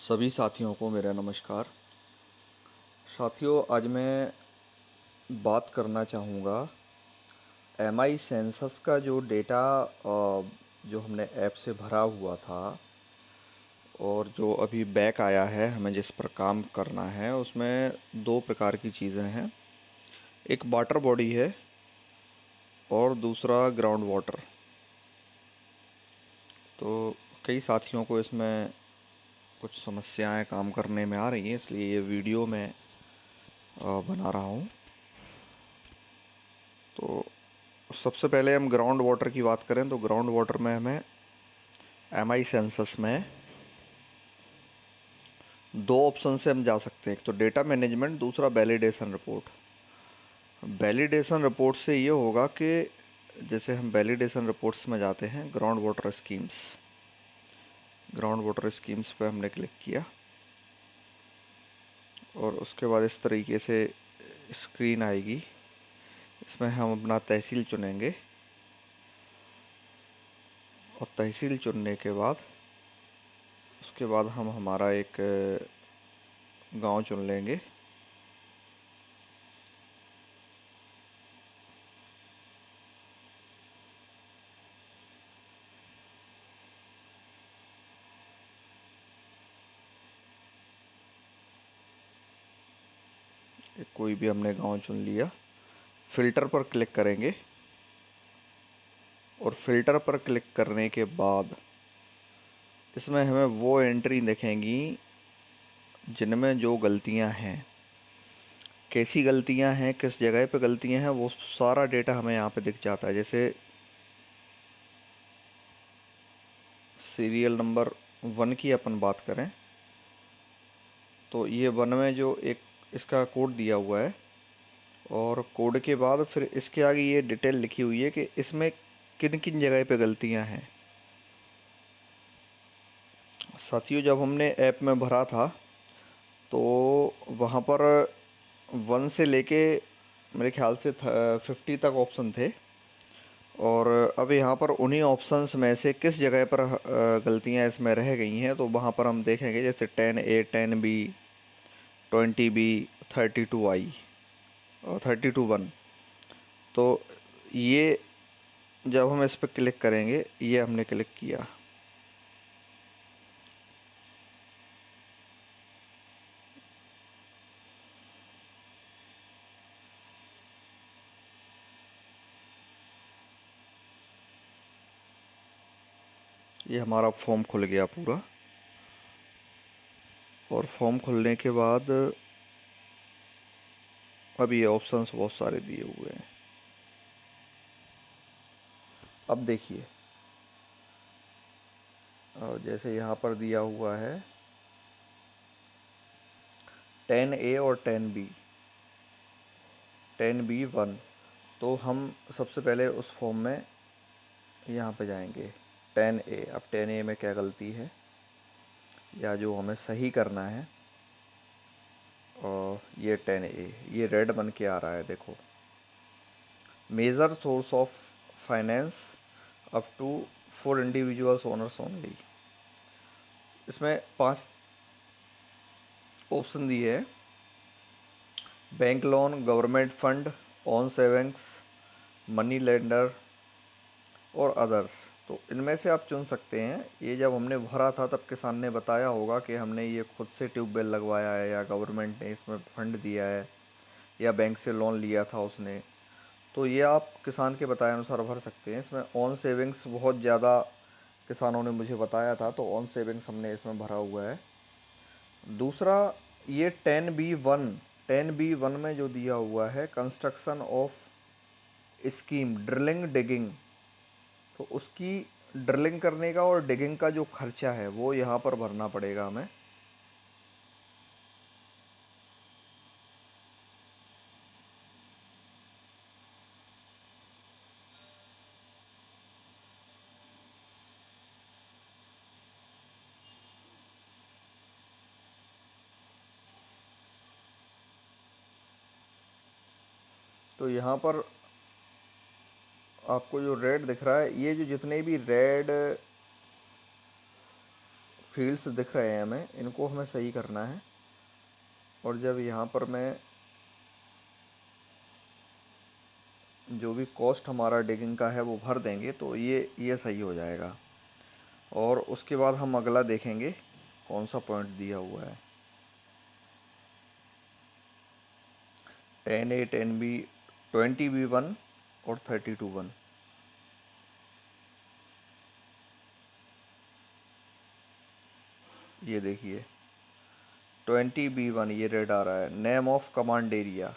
सभी साथियों को मेरा नमस्कार। साथियों, आज मैं बात करना चाहूँगा एमआई सेंसस का जो डेटा जो हमने ऐप से भरा हुआ था और जो अभी बैक आया है, हमें जिस पर काम करना है उसमें दो प्रकार की चीज़ें हैं। एक वाटर बॉडी है और दूसरा ग्राउंड वाटर। तो कई साथियों को इसमें कुछ समस्याएं काम करने में आ रही हैं, इसलिए ये वीडियो मैं बना रहा हूँ। तो सबसे पहले हम ग्राउंड वाटर की बात करें तो ग्राउंड वाटर में हमें एमआई सेंसस में दो ऑप्शन से हम जा सकते हैं। एक तो डेटा मैनेजमेंट, दूसरा वैलिडेशन रिपोर्ट। वैलिडेशन रिपोर्ट से ये होगा कि जैसे हम वैलिडेशन रिपोर्ट्स में जाते हैं, ग्राउंड वाटर स्कीम्स पे हमने क्लिक किया और उसके बाद इस तरीके से स्क्रीन आएगी। इसमें हम अपना तहसील चुनेंगे और तहसील चुनने के बाद उसके बाद हम हमारा एक गांव चुन लेंगे। कोई भी हमने गांव चुन लिया। फ़िल्टर पर क्लिक करेंगे और फ़िल्टर पर क्लिक करने के बाद इसमें हमें वो एंट्री दिखेंगी जिनमें जो गलतियां हैं, कैसी गलतियां हैं, किस जगह पे गलतियां हैं, वो सारा डेटा हमें यहाँ पे दिख जाता है। जैसे सीरियल नंबर 1 की अपन बात करें तो ये 1 में जो एक इसका कोड दिया हुआ है और कोड के बाद फिर इसके आगे ये डिटेल लिखी हुई है कि इसमें किन किन जगह पे गलतियां हैं। साथियों, जब हमने ऐप में भरा था तो वहाँ पर 1 से लेके मेरे ख्याल से 50 तक ऑप्शन थे और अब यहाँ पर उन्हीं ऑप्शंस में से किस जगह पर गलतियाँ इसमें रह गई हैं तो वहाँ पर हम देखेंगे। जैसे 10A, 10B, 20B, 32I और 32(1). तो ये जब हम इस पर क्लिक करेंगे, ये हमने क्लिक किया, ये हमारा फॉर्म खुल गया पूरा। और फॉर्म खुलने के बाद अब ये ऑप्शंस बहुत सारे दिए हुए हैं। अब देखिए, जैसे यहाँ पर दिया हुआ है 10A और 10B, 10B1। तो हम सबसे पहले उस फॉर्म में यहाँ पे जाएंगे 10A। अब 10A में क्या गलती है या जो हमें सही करना है, और ये 10A, ये रेड बन के आ रहा है, देखो, major source of finance up to 4 individuals owners only. इसमें 5 ऑप्शन दिए हैं: bank loan, government fund, own savings, money lender और अदर्स। तो इनमें से आप चुन सकते हैं। ये जब हमने भरा था तब किसान ने बताया होगा कि हमने ये खुद से ट्यूबवेल लगवाया है या गवर्नमेंट ने इसमें फंड दिया है या बैंक से लोन लिया था उसने। तो ये आप किसान के बताए अनुसार भर सकते हैं। इसमें ऑन सेविंग्स बहुत ज़्यादा किसानों ने मुझे बताया था, तो ऑन सेविंग्स हमने इसमें भरा हुआ है। दूसरा, ये 10B1 में जो दिया हुआ है construction of scheme drilling digging, तो उसकी ड्रिलिंग करने का और डिगिंग का जो खर्चा है वो यहाँ पर भरना पड़ेगा हमें। तो यहाँ पर आपको जो रेड दिख रहा है, ये जो जितने भी रेड फील्ड्स दिख रहे हैं हमें, इनको हमें सही करना है। और जब यहाँ पर मैं जो भी कॉस्ट हमारा डिगिंग का है वो भर देंगे तो ये सही हो जाएगा। और उसके बाद हम अगला देखेंगे कौन सा पॉइंट दिया हुआ है। 10A 10B 20B1 और 32(1). ये देखिए 20B1 ये रेड आ रहा है। नेम ऑफ कमांड एरिया,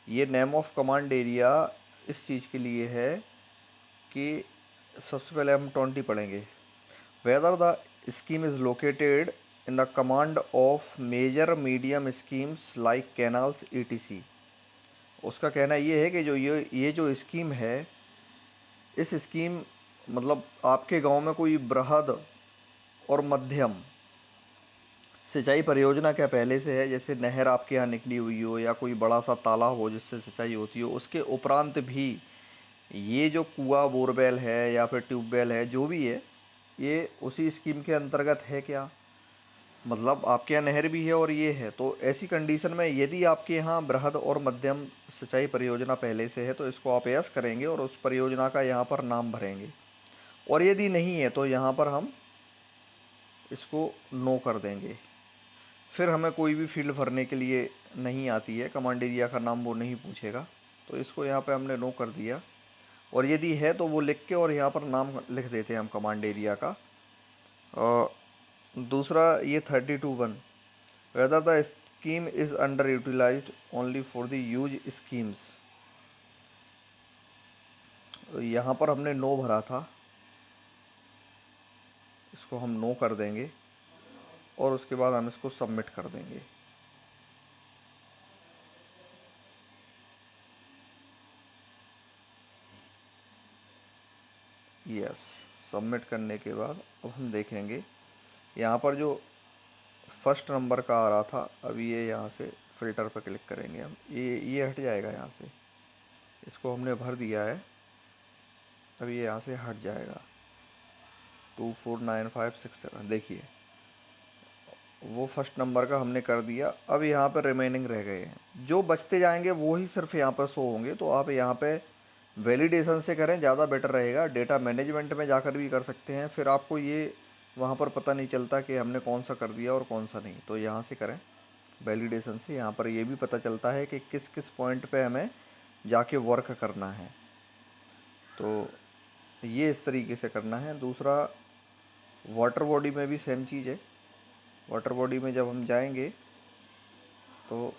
ये नेम ऑफ कमांड एरिया इस चीज़ के लिए है कि सबसे पहले हम 20 पढ़ेंगे। Whether the scheme is located in the command of major medium schemes like canals ETC। उसका कहना ये है कि जो ये जो स्कीम है, इस स्कीम मतलब आपके गांव में कोई बृहद और मध्यम सिंचाई परियोजना क्या पहले से है, जैसे नहर आपके यहाँ निकली हुई हो या कोई बड़ा सा तालाब हो जिससे सिंचाई होती हो, उसके उपरांत भी ये जो कुआं बोरवेल है या फिर ट्यूबवेल है जो भी है, ये उसी स्कीम के अंतर्गत है क्या, मतलब आपके यहाँ नहर भी है और ये है। तो ऐसी कंडीशन में यदि आपके यहाँ बृहद और मध्यम सिंचाई परियोजना पहले से है तो इसको आप यस करेंगे और उस परियोजना का यहाँ पर नाम भरेंगे। और यदि नहीं है तो यहाँ पर हम इसको नो कर देंगे। फिर हमें कोई भी फील्ड भरने के लिए नहीं आती है, कमांड एरिया का नाम वो नहीं पूछेगा। तो इसको यहाँ पे हमने नो कर दिया। और यदि है तो वो लिख के और यहाँ पर नाम लिख देते हैं हम कमांड एरिया का। और दूसरा ये 32(1), whether the scheme is under utilized only for the use schemes. यहाँ पर हमने नो भरा था, इसको हम नो कर देंगे और उसके बाद हम इसको सबमिट कर देंगे। यस, सबमिट करने के बाद अब हम देखेंगे यहाँ पर जो फर्स्ट नंबर का आ रहा था, अभी ये यहाँ से फ़िल्टर पर क्लिक करेंगे हम, ये हट जाएगा यहाँ से। इसको हमने भर दिया है, अब ये यहाँ से हट जाएगा। 249567, देखिए वो फर्स्ट नंबर का हमने कर दिया। अब यहाँ पर रिमेनिंग रह गए हैं, जो बचते जाएंगे वो ही सिर्फ यहाँ पर शो होंगे। तो आप यहाँ पे वैलिडेशन से करें, ज़्यादा बेटर रहेगा। डेटा मैनेजमेंट में जाकर भी कर सकते हैं, फिर आपको ये वहाँ पर पता नहीं चलता कि हमने कौन सा कर दिया और कौन सा नहीं। तो यहाँ से करें वैलिडेशन से, यहाँ पर ये भी पता चलता है कि किस किस पॉइंट पे हमें जाके वर्क करना है। तो ये इस तरीके से करना है। दूसरा वाटर बॉडी में भी सेम चीज़ है। वाटर बॉडी में जब हम जाएंगे तो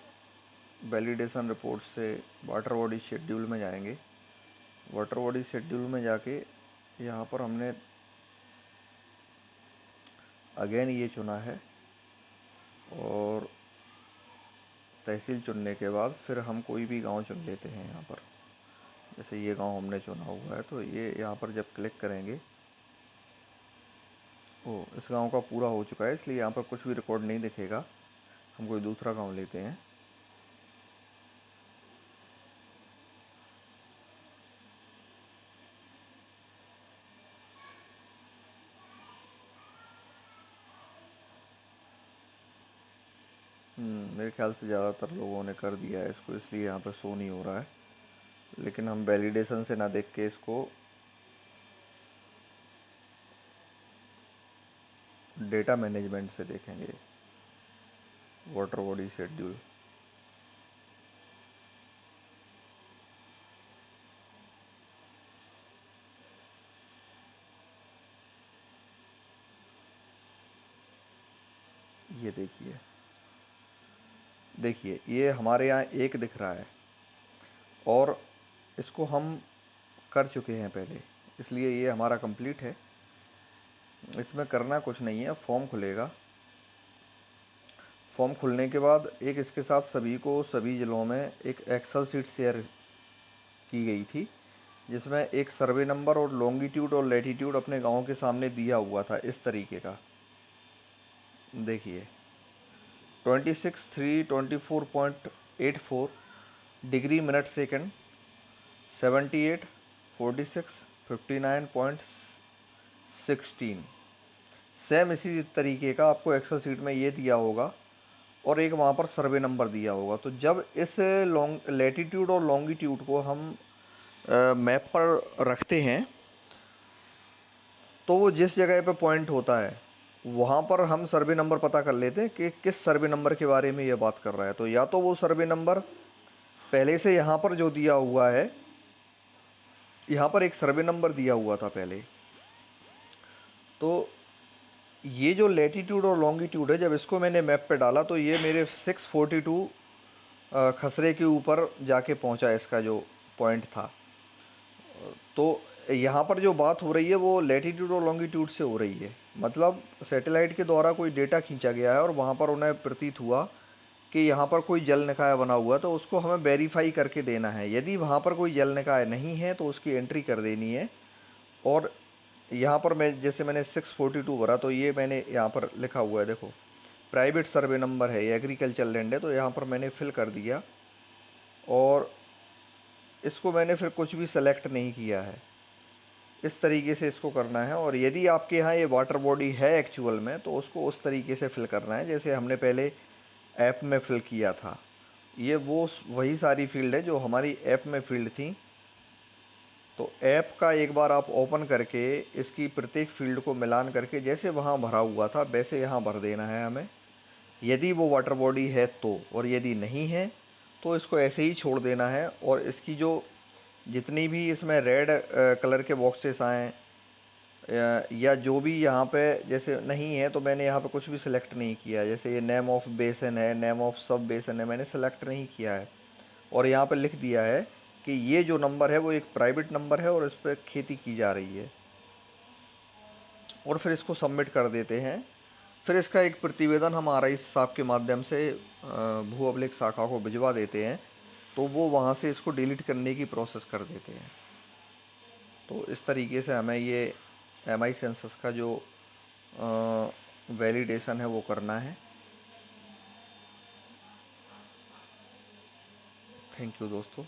वैलिडेशन रिपोर्ट से वाटर बॉडी शेड्यूल में जाएंगे। वाटर बॉडी शेड्यूल में जाके यहाँ पर हमने अगेन ये चुना है और तहसील चुनने के बाद फिर हम कोई भी गांव चुन लेते हैं। यहाँ पर जैसे ये गांव हमने चुना हुआ है, तो ये यहाँ पर जब क्लिक करेंगे, ओ इस गांव का पूरा हो चुका है इसलिए यहाँ पर कुछ भी रिकॉर्ड नहीं दिखेगा। हम कोई दूसरा गांव लेते हैं। मेरे ख्याल से ज़्यादातर लोगों ने कर दिया है इसको, इसलिए यहाँ पर शो नहीं हो रहा है। लेकिन हम वैलिडेशन से ना देख के इसको डेटा मैनेजमेंट से देखेंगे। वाटर बॉडी शेड्यूल, ये देखिए देखिए ये हमारे यहाँ एक दिख रहा है और इसको हम कर चुके हैं पहले, इसलिए ये हमारा कंप्लीट है। इसमें करना कुछ नहीं है, फॉर्म खुलेगा। फॉर्म खुलने के बाद एक इसके साथ सभी को सभी ज़िलों में एक एक्सेल शीट शेयर की गई थी, जिसमें एक सर्वे नंबर और लॉन्गिट्यूड और लैटिट्यूड अपने गांव के सामने दिया हुआ था इस तरीके का। देखिए 26/3/24.84 डिग्री मिनट सेकंड, 78, 46, 59.16, सेम इसी तरीके का आपको एक्सेल शीट में ये दिया होगा और एक वहाँ पर सर्वे नंबर दिया होगा। तो जब इस लॉन्ग लैटीट्यूड और लॉन्गिट्यूड को हम मैप पर रखते हैं तो वो जिस जगह पे पॉइंट होता है वहाँ पर हम सर्वे नंबर पता कर लेते हैं कि किस सर्वे नंबर के बारे में ये बात कर रहा है। तो या तो वो सर्वे नंबर पहले से यहाँ पर जो दिया हुआ है, यहाँ पर एक सर्वे नंबर दिया हुआ था पहले, तो ये जो लैटीट्यूड और लॉन्गिट्यूड है जब इसको मैंने मैप पे डाला तो ये मेरे 642 खसरे के ऊपर जाके पहुंचा, इसका जो पॉइंट था। तो यहाँ पर जो बात हो रही है वो लैटीट्यूड और लॉन्गिट्यूड से हो रही है, मतलब सैटेलाइट के द्वारा कोई डेटा खींचा गया है और वहाँ पर उन्हें प्रतीत हुआ कि यहाँ पर कोई जल निकाय बना हुआ है, तो उसको हमें वेरीफाई करके देना है। यदि वहाँ पर कोई जल निकाय नहीं है तो उसकी एंट्री कर देनी है। और यहाँ पर मैं जैसे मैंने 642 भरा तो ये मैंने यहाँ पर लिखा हुआ है, देखो प्राइवेट सर्वे नंबर है, ये एग्रीकल्चर लैंड है, तो यहाँ पर मैंने फिल कर दिया और इसको मैंने फिर कुछ भी सेलेक्ट नहीं किया है। इस तरीके से इसको करना है। और यदि आपके यहाँ ये वाटर बॉडी है एक्चुअल में तो उसको उस तरीके से फिल करना है जैसे हमने पहले ऐप में फिल किया था। ये वही सारी फील्ड है जो हमारी ऐप में फील्ड थी। तो ऐप का एक बार आप ओपन करके इसकी प्रत्येक फील्ड को मिलान करके जैसे वहाँ भरा हुआ था वैसे यहाँ भर देना है हमें, यदि वो वाटर बॉडी है तो। और यदि नहीं है तो इसको ऐसे ही छोड़ देना है। और इसकी जो जितनी भी इसमें रेड कलर के बॉक्सेस आएँ या जो भी यहाँ पे जैसे नहीं है, तो मैंने यहाँ पे कुछ भी सिलेक्ट नहीं किया। जैसे ये नेम ऑफ बेसन है, नेम ऑफ सब बेसन है, मैंने सेलेक्ट नहीं किया है और यहाँ पे लिख दिया है कि ये जो नंबर है वो एक प्राइवेट नंबर है और इस पर खेती की जा रही है। और फिर इसको सबमिट कर देते हैं। फिर इसका एक प्रतिवेदन हम RI साहब के माध्यम से भू अभिलेख शाखा को भिजवा देते हैं, तो वो वहाँ से इसको डिलीट करने की प्रोसेस कर देते हैं। तो इस तरीके से हमें ये MI सेंसस का जो वैलिडेशन है वो करना है। थैंक यू दोस्तों।